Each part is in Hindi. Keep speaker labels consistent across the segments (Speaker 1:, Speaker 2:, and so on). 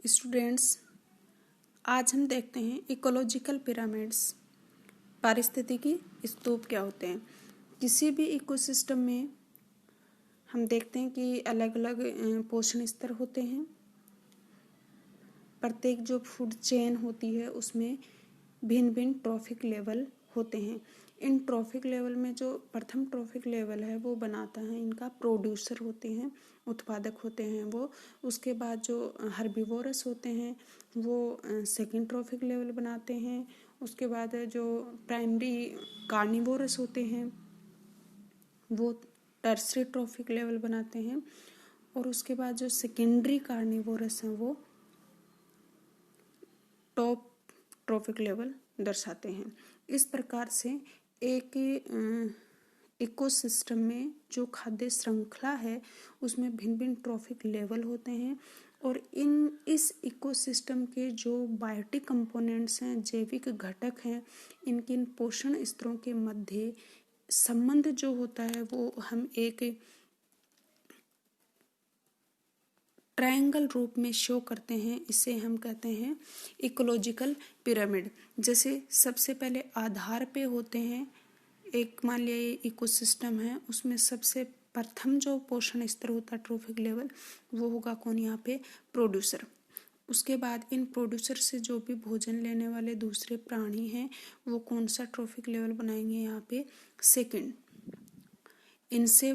Speaker 1: स्टूडेंट्स, आज हम देखते हैं इकोलॉजिकल पिरामिड्स। पारिस्थितिकी स्तूप क्या होते हैं। किसी भी इकोसिस्टम में हम देखते हैं कि अलग अलग पोषण स्तर होते हैं। प्रत्येक जो फूड चेन होती है उसमें भिन्न भिन्न ट्रॉफिक लेवल होते हैं। इन ट्रॉफिक लेवल में जो प्रथम ट्रॉफिक लेवल है वो बनाता है इनका प्रोड्यूसर होते हैं, उत्पादक होते हैं वो। उसके बाद जो हर्बीवोरस होते हैं वो सेकंड ट्रॉफिक लेवल बनाते हैं। उसके बाद जो प्राइमरी कार्निवोरस होते हैं वो टर्सरी ट्रॉफिक लेवल बनाते हैं। और उसके बाद जो सेकेंडरी कार्निवोरस हैं वो टॉप ट्रॉफिक लेवल दर्शाते हैं। इस प्रकार से एक इकोसिस्टम में जो खाद्य श्रृंखला है उसमें भिन्न भिन्न ट्रॉफिक लेवल होते हैं। और इस इकोसिस्टम के जो बायोटिक कंपोनेंट्स हैं, जैविक घटक हैं, इनके इन पोषण स्तरों के मध्य संबंध जो होता है वो हम एक ट्रायंगल रूप में शो करते हैं। इसे हम कहते हैं इकोलॉजिकल पिरामिड। जैसे सबसे पहले आधार पे होते हैं, एक मान लिया इकोसिस्टम है, उसमें सबसे प्रथम जो पोषण स्तर होता है ट्रॉफिक लेवल वो होगा कौन, यहाँ पे प्रोड्यूसर। उसके बाद इन प्रोड्यूसर से जो भी भोजन लेने वाले दूसरे प्राणी हैं वो कौन सा ट्रॉफिक लेवल बनाएंगे, यहाँ पे सेकंड। इनसे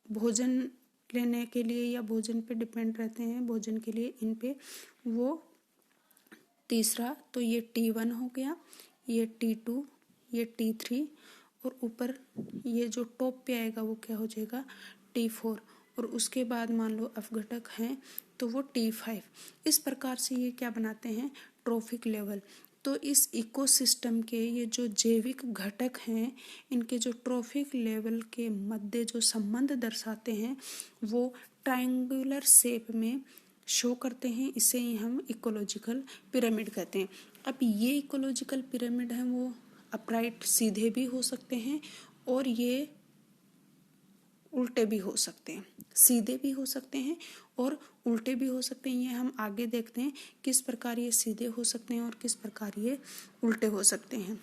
Speaker 1: भोजन लेने के लिए या भोजन पे डिपेंड रहते हैं, भोजन के लिए इन पे वो तीसरा। तो ये T1 हो गया, ये T2, ये T3 और ऊपर ये जो टॉप पे आएगा वो क्या हो जाएगा T4। और उसके बाद मान लो अपघटक हैं तो वो T5। इस प्रकार से ये क्या बनाते हैं ट्रॉफिक लेवल। तो इस इकोसिस्टम के ये जो जैविक घटक हैं इनके जो ट्रॉफिक लेवल के मध्य जो संबंध दर्शाते हैं वो ट्रायंगुलर शेप में शो करते हैं। इसे ही हम इकोलॉजिकल पिरामिड कहते हैं। अब ये इकोलॉजिकल पिरामिड हैं वो अपराइट सीधे भी हो सकते हैं और ये उल्टे भी हो सकते हैं, सीधे भी हो सकते हैं और उल्टे भी हो सकते हैं। ये हम आगे देखते हैं किस प्रकार ये सीधे हो सकते हैं और किस प्रकार ये उल्टे हो सकते हैं।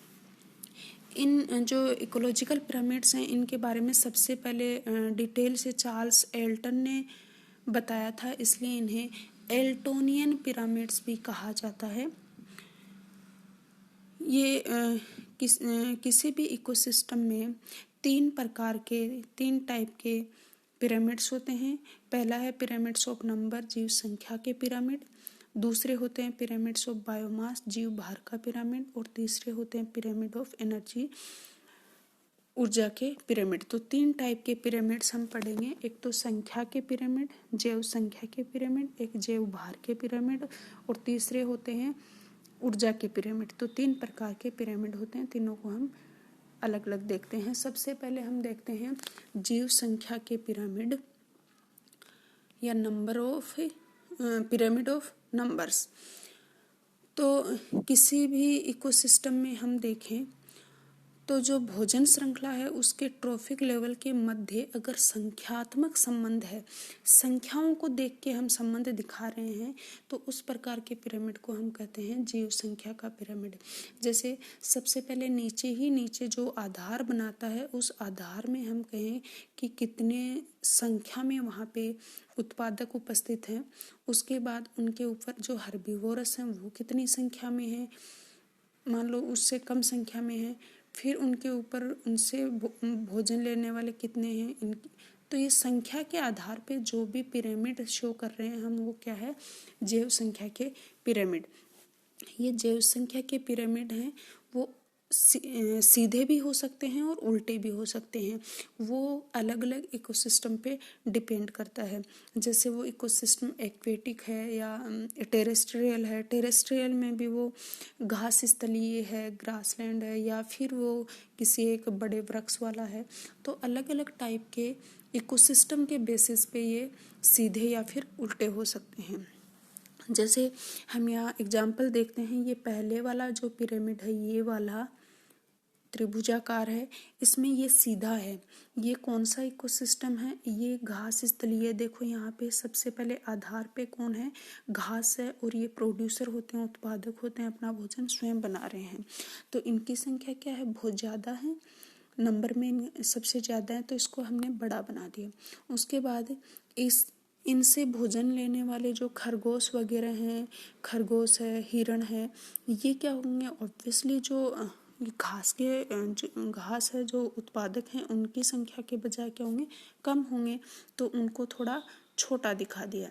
Speaker 1: इन जो इकोलॉजिकल पिरामिड्स हैं इनके बारे में सबसे पहले डिटेल से चार्ल्स एल्टन ने बताया था, इसलिए इन्हें एल्टोनियन पिरामिड्स भी कहा जाता है। ये किसी भी इकोसिस्टम में तीन टाइप के पिरामिड्स होते हैं। पहला है पिरामिड्स ऑफ नंबर, जीव संख्या के पिरामिड। दूसरे होते हैं पिरामिड्स ऑफ बायोमास, जीव भार का पिरामिड। और तीसरे होते हैं पिरामिड ऑफ एनर्जी, ऊर्जा के पिरामिड। तो तीन टाइप के पिरामिड्स हम पढ़ेंगे। एक तो संख्या के पिरामिड, जैव संख्या के पिरामिड, एक जैव भार के पिरामिड और तीसरे होते हैं ऊर्जा के पिरामिड। तो तीन प्रकार के पिरामिड होते हैं, तीनों को हम अलग अलग देखते हैं। सबसे पहले हम देखते हैं जीव संख्या के पिरामिड या number of pyramid of numbers. तो किसी भी इकोसिस्टम में हम देखें तो जो भोजन श्रृंखला है उसके ट्रॉफिक लेवल के मध्य अगर संख्यात्मक संबंध है, संख्याओं को देख के हम संबंध दिखा रहे हैं, तो उस प्रकार के पिरामिड को हम कहते हैं जीव संख्या का पिरामिड। जैसे सबसे पहले नीचे जो आधार बनाता है उस आधार में हम कहें कि कितने संख्या में वहाँ पे उत्पादक उपस्थित हैं। उसके बाद उनके ऊपर जो हर्बीवोरस हैं वो कितनी संख्या में हैं, मान लो उससे कम संख्या में है। फिर उनके ऊपर उनसे भोजन लेने वाले कितने हैं इनकी। तो ये संख्या के आधार पे जो भी पिरामिड शो कर रहे हैं हम वो क्या है, जैव संख्या के पिरामिड। ये जैव संख्या के पिरामिड हैं वो सीधे भी हो सकते हैं और उल्टे भी हो सकते हैं। वो अलग अलग इकोसिस्टम पे डिपेंड करता है। जैसे वो इकोसिस्टम एक्वेटिक है या टेरेस्ट्रियल है, टेरेस्ट्रियल में भी वो घास स्थलीय है, ग्रासलैंड है, या फिर वो किसी एक बड़े वृक्ष वाला है। तो अलग अलग टाइप के इकोसिस्टम के बेसिस पे ये सीधे या फिर उल्टे हो सकते हैं। जैसे हम यहाँ एग्जाम्पल देखते हैं, ये पहले वाला जो पिरामिड है ये वाला त्रिभुजाकार है, इसमें ये सीधा है। ये कौन सा इकोसिस्टम है? ये घास स्थलीय। देखो यहाँ पे सबसे पहले आधार पे कौन है? घास है, और ये प्रोड्यूसर होते हैं, उत्पादक होते हैं, अपना भोजन स्वयं बना रहे हैं। तो इनकी संख्या क्या है? बहुत ज़्यादा है, नंबर में सबसे ज़्यादा है, तो इसको हमने बड़ा बना दिया। उसके बाद इनसे भोजन लेने वाले जो खरगोश वगैरह हैं, खरगोश है, हिरण है, ये क्या होंगे? ऑब्वियसली जो घास है, जो उत्पादक हैं, उनकी संख्या के बजाय क्या होंगे? कम होंगे, तो उनको थोड़ा छोटा दिखा दिया।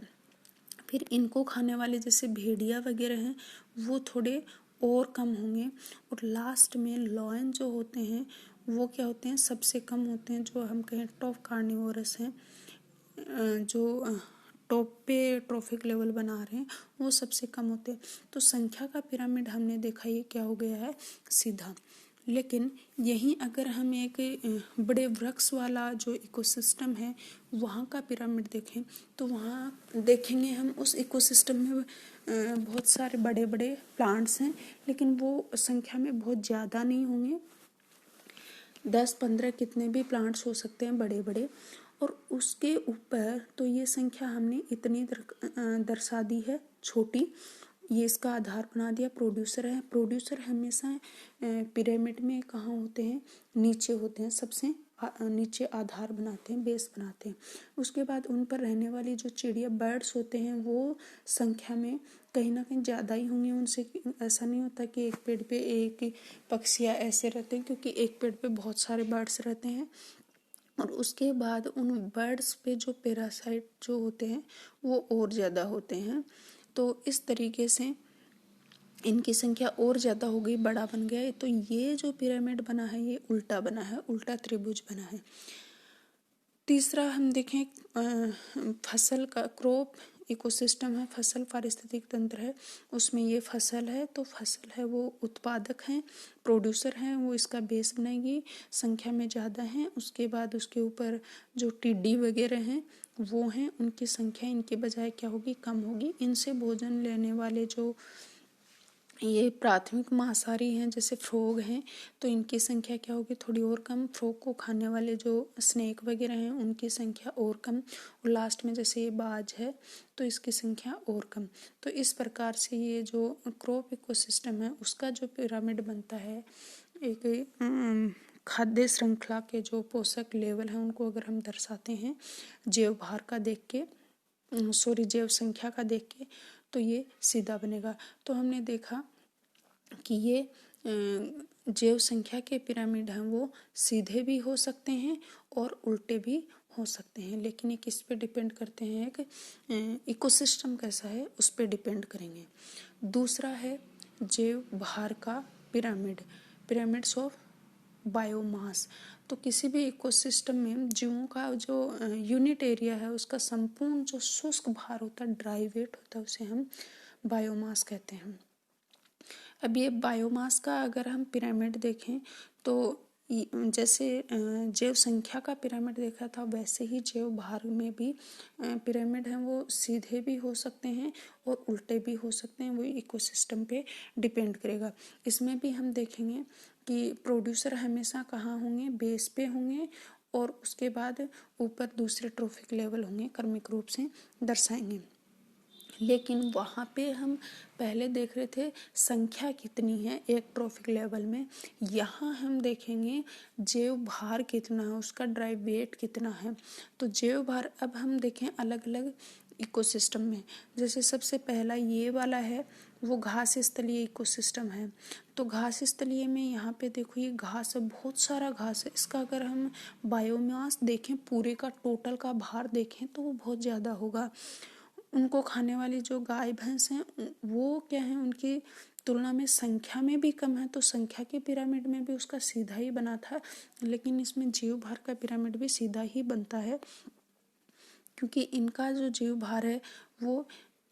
Speaker 1: फिर इनको खाने वाले जैसे भेड़िया वगैरह हैं, वो थोड़े और कम होंगे। और लास्ट में लॉयन जो होते हैं, वो क्या होते हैं? सबसे कम होते हैं। जो हम कहें टॉप कार्निवोरस हैं, जो टॉप पे ट्रॉफिक लेवल बना रहे हैं, वो सबसे कम होते हैं। तो संख्या का पिरामिड हमने देखा, ये क्या हो गया है? सीधा। लेकिन यहीं अगर हम एक बड़े वृक्ष वाला जो इकोसिस्टम है, वहाँ का पिरामिड देखें, तो वहाँ देखेंगे हम उस इकोसिस्टम में बहुत सारे बड़े बड़े प्लांट्स हैं, लेकिन वो संख्या में बहुत ज़्यादा नहीं होंगे। 10-15 कितने भी प्लांट्स हो सकते हैं बड़े बड़े। और उसके ऊपर तो ये संख्या हमने इतनी दर्शा दी है, छोटी। ये इसका आधार बना दिया। प्रोड्यूसर है, प्रोड्यूसर हमेशा पिरामिड में कहाँ होते हैं? नीचे होते हैं, सबसे नीचे आधार बनाते हैं, बेस बनाते हैं। उसके बाद उन पर रहने वाली जो चिड़िया, बर्ड्स होते हैं, वो संख्या में कहीं ना कहीं ज़्यादा ही होंगे उनसे। ऐसा नहीं होता कि एक पेड़ पे एक ही पक्षियाँ ऐसे रहते हैं, क्योंकि एक पेड़ पे बहुत सारे बर्ड्स रहते हैं। और उसके बाद उन बर्ड्स पे जो पैरासाइट जो होते हैं, वो और ज़्यादा होते हैं। तो इस तरीके से इनकी संख्या और ज़्यादा हो गई, बड़ा बन गया है। तो ये जो पिरामिड बना है, ये उल्टा बना है, उल्टा त्रिभुज बना है। तीसरा हम देखें, फसल का क्रॉप इकोसिस्टम है, फसल पारिस्थितिक तंत्र है, उसमें ये फसल है। तो फसल है वो उत्पादक हैं, प्रोड्यूसर हैं, वो इसका बेस बनाएगी, संख्या में ज़्यादा हैं। उसके बाद उसके ऊपर जो टिड्डी वगैरह हैं, वो हैं, उनकी संख्या इनके बजाय क्या होगी? कम होगी। इनसे भोजन लेने वाले जो ये प्राथमिक मांसाहारी हैं, जैसे फ्रॉग हैं, तो इनकी संख्या क्या होगी? थोड़ी और कम। फ्रॉग को खाने वाले जो स्नेक वगैरह हैं, उनकी संख्या और कम। और लास्ट में जैसे ये बाज है, तो इसकी संख्या और कम। तो इस प्रकार से ये जो क्रॉप इकोसिस्टम है, उसका जो पिरामिड बनता है, एक खाद्य श्रृंखला के जो पोषक लेवल हैं, उनको अगर हम दर्शाते हैं जैव भार का देख के, जैव संख्या का देख के, तो ये सीधा बनेगा। तो हमने देखा कि ये जैव संख्या के पिरामिड हैं, वो सीधे भी हो सकते हैं और उल्टे भी हो सकते हैं, लेकिन ये किस पे डिपेंड करते हैं? एक इकोसिस्टम कैसा है, उस पे डिपेंड करेंगे। दूसरा है जैव भार का पिरामिड, पिरामिड्स ऑफ बायोमास। तो किसी भी इकोसिस्टम में जीवों का जो यूनिट एरिया है, उसका संपूर्ण जो शुष्क भार होता है, ड्राई वेट होता है, उसे हम बायोमास कहते हैं। अब ये बायोमास का अगर हम पिरामिड देखें, तो जैसे जैव संख्या का पिरामिड देखा था, वैसे ही जैव भार में भी पिरामिड हैं, वो सीधे भी हो सकते हैं और उल्टे भी हो सकते हैं। वो इकोसिस्टम पे डिपेंड करेगा। इसमें भी हम देखेंगे कि प्रोड्यूसर हमेशा कहाँ होंगे? बेस पे होंगे, और उसके बाद ऊपर दूसरे ट्रॉफिक लेवल होंगे, क्रमिक रूप से दर्शाएंगे। लेकिन वहाँ पे हम पहले देख रहे थे संख्या कितनी है एक ट्रॉफिक लेवल में, यहाँ हम देखेंगे जैव भार कितना है, उसका ड्राई वेट कितना है। तो जैव भार अब हम देखें अलग अलग इकोसिस्टम में, जैसे सबसे पहला ये वाला है, वो घास स्थलीय इकोसिस्टम है। तो घास स्थलीय में यहाँ पे देखो, ये घास है, बहुत सारा घास है। इसका अगर हम बायोमास देखें, पूरे का टोटल का भार देखें, तो वो बहुत ज़्यादा होगा। उनको खाने वाली जो गाय भैंस हैं, वो क्या है, उनकी तुलना में संख्या में भी कम है। तो संख्या के पिरामिड में भी उसका सीधा ही बना था, लेकिन इसमें जीव भार का पिरामिड भी सीधा ही बनता है, क्योंकि इनका जो जीव भार है वो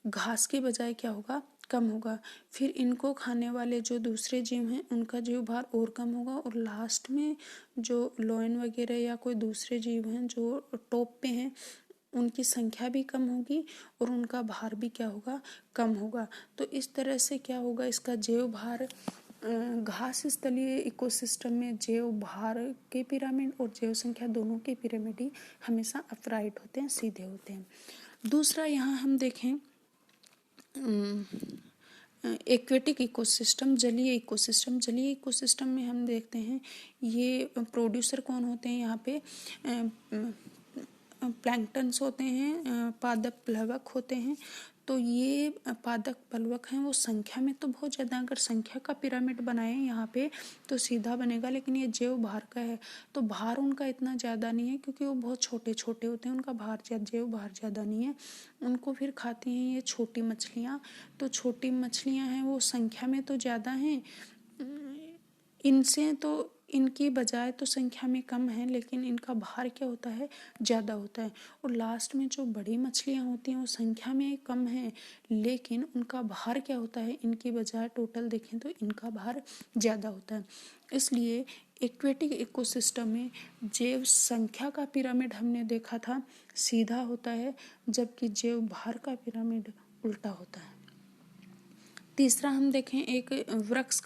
Speaker 1: घास के बजाय क्या होगा? कम होगा। फिर इनको खाने वाले जो दूसरे जीव हैं, उनका जीव भार और कम होगा। और लास्ट में जो लॉयन वगैरह या कोई दूसरे जीव हैं जो टॉप पे हैं, उनकी संख्या भी कम होगी और उनका भार भी क्या होगा? कम होगा। तो इस तरह से क्या होगा? इसका जैव भार घास स्थलीय इकोसिस्टम में जैव भार के पिरामिड और जैव संख्या दोनों के पिरामिड ही हमेशा अपराइट होते हैं, सीधे होते हैं। दूसरा यहाँ हम देखें एक्वेटिक इकोसिस्टम, जलीय इकोसिस्टम। जलीय इकोसिस्टम में हम देखते हैं ये प्रोड्यूसर कौन होते हैं यहाँ पे, प्लैंक्टन्स होते हैं, पादप प्लवक होते हैं। तो ये पादप प्लवक हैं वो संख्या में तो बहुत ज़्यादा, अगर संख्या का पिरामिड बनाए यहाँ पे तो सीधा बनेगा, लेकिन ये जैव भार का है तो भार उनका इतना ज़्यादा नहीं है क्योंकि वो बहुत छोटे छोटे होते हैं, उनका भार जैव भार ज़्यादा नहीं है। उनको फिर खाती हैं ये छोटी मछलियाँ। तो छोटी मछलियाँ हैं वो संख्या में तो ज़्यादा हैं, इनसे तो इनकी बजाय तो संख्या में कम है, लेकिन इनका भार क्या होता है, ज़्यादा होता है। और लास्ट में जो बड़ी मछलियाँ होती हैं वो संख्या में कम है, लेकिन उनका भार क्या होता है, इनकी बजाय टोटल देखें तो इनका भार ज़्यादा होता है। इसलिए एक्वेटिक इकोसिस्टम में जैव संख्या का पिरामिड हमने देखा था सीधा होता है, जबकि जैव भार का पिरामिड उल्टा होता है। तीसरा हम देखें एक वृक्ष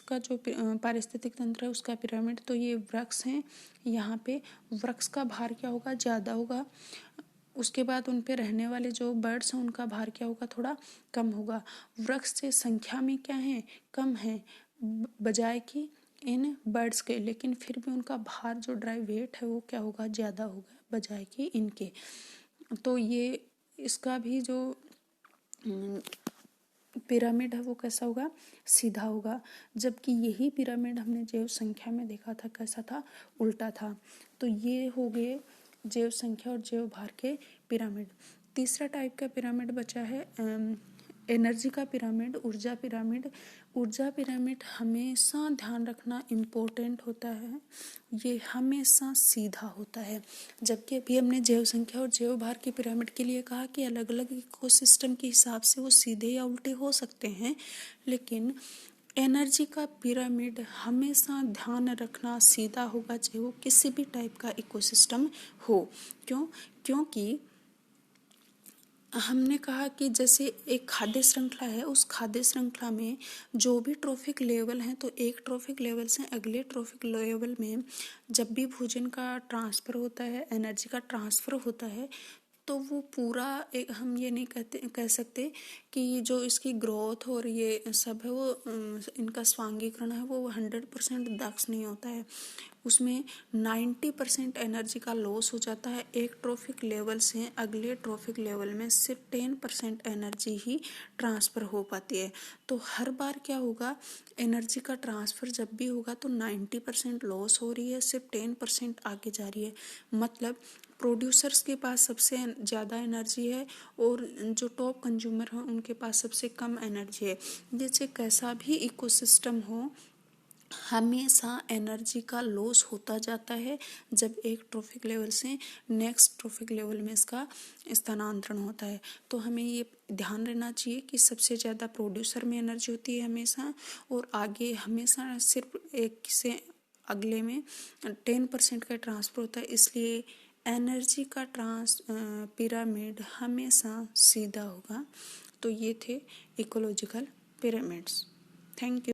Speaker 1: का जो पारिस्थितिक तंत्र है उसका पिरामिड। तो ये वृक्ष हैं, यहाँ पे वृक्ष का भार क्या होगा, ज़्यादा होगा। उसके बाद उन पे रहने वाले जो बर्ड्स हैं उनका भार क्या होगा, थोड़ा कम होगा। वृक्ष से संख्या में क्या है, कम है बजाय कि इन बर्ड्स के, लेकिन फिर भी उनका भार जो ड्राई वेट है वो क्या होगा, ज़्यादा होगा बजाय कि इनके। तो ये इसका भी जो पिरामिड है वो कैसा होगा, सीधा होगा। जबकि यही पिरामिड हमने जैव संख्या में देखा था कैसा था, उल्टा था। तो ये हो गए जैव संख्या और जैव भार के पिरामिड। तीसरा टाइप का पिरामिड बचा है एनर्जी का पिरामिड, ऊर्जा पिरामिड। ऊर्जा पिरामिड हमेशा ध्यान रखना इम्पोर्टेंट होता है, ये हमेशा सीधा होता है। जबकि अभी हमने जैव संख्या और जैव भार के पिरामिड के लिए कहा कि अलग अलग इकोसिस्टम के हिसाब से वो सीधे या उल्टे हो सकते हैं, लेकिन एनर्जी का पिरामिड हमेशा ध्यान रखना सीधा होगा, चाहे वो किसी भी टाइप का इकोसिस्टम हो। क्योंकि हमने कहा कि जैसे एक खाद्य श्रृंखला है, उस खाद्य श्रृंखला में जो भी ट्रॉफिक लेवल हैं, तो एक ट्रॉफिक लेवल से अगले ट्रॉफिक लेवल में जब भी भोजन का ट्रांसफ़र होता है, एनर्जी का ट्रांसफ़र होता है, तो वो पूरा एक, हम ये नहीं कह सकते कि जो इसकी ग्रोथ और ये सब है वो इनका स्वांगीकरण है वो 100% दक्ष नहीं होता है। उसमें 90% एनर्जी का लॉस हो जाता है। एक ट्रॉफिक लेवल से अगले ट्रॉफिक लेवल में सिर्फ 10% एनर्जी ही ट्रांसफ़र हो पाती है। तो हर बार क्या होगा, एनर्जी का ट्रांसफ़र जब भी होगा तो 90% लॉस हो रही है, सिर्फ 10% आगे जा रही है। मतलब प्रोड्यूसर्स के पास सबसे ज़्यादा एनर्जी है और जो टॉप कंज्यूमर हैं उनके पास सबसे कम एनर्जी है। जैसे कैसा भी इकोसिस्टम हो, हमेशा एनर्जी का लॉस होता जाता है जब एक ट्रॉफिक लेवल से नेक्स्ट ट्रॉफिक लेवल में इसका स्थानांतरण होता है। तो हमें ये ध्यान रहना चाहिए कि सबसे ज़्यादा प्रोड्यूसर में एनर्जी होती है हमेशा, और आगे हमेशा सिर्फ एक से अगले में 10% का ट्रांसफ़र होता है। इसलिए एनर्जी का पिरामिड हमेशा सीधा होगा। तो ये थे इकोलॉजिकल पिरामिड्स। Thank you.